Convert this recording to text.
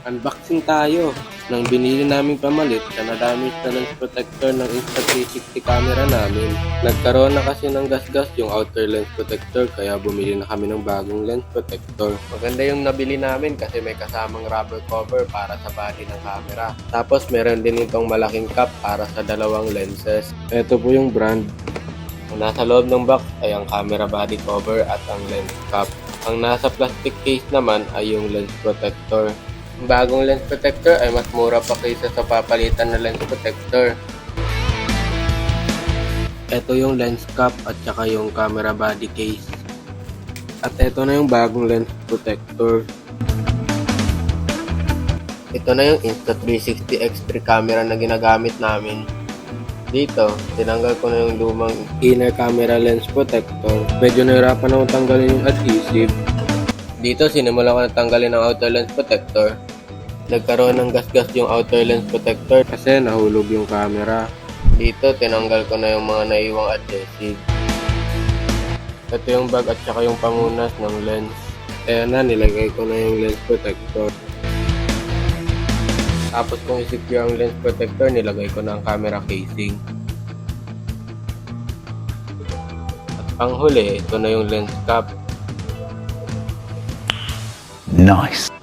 Unboxing tayo ng binili naming pamalit sa nadamage na lens protector ng Insta360 camera namin. Nagkaroon na kasi ng gasgas yung outer lens protector kaya bumili na kami ng bagong lens protector. Maganda yung nabili namin kasi may kasamang rubber cover para sa body ng camera. Tapos meron din itong malaking cap para sa dalawang lenses. Ito po yung brand. Ang nasa loob ng box ay ang camera body cover at ang lens cap. Ang nasa plastic case naman ay yung lens protector. Ang bagong lens protector ay mas mura pa kaysa sa papalitan na lens protector. Ito yung lens cap at saka yung camera body case. At ito na yung bagong lens protector. Ito na yung Insta360 X3 camera na ginagamit namin. Dito, tinanggal ko na yung lumang inner camera lens protector. Medyo nahirapan akong tanggalin yung adhesive. Dito, sinimulan ko na tanggalin ang outer lens protector. Nagkaroon ng gasgas yung outer lens protector kasi nahulog yung camera. Dito, tinanggal ko na yung mga naiwang adhesive. Ito yung bag at saka yung pamunas ng lens. Ayan na, nilagay ko na yung lens protector. Tapos kung i-secure ang lens protector, nilagay ko na ang camera casing. At panghuli, ito na yung lens cap. Nice!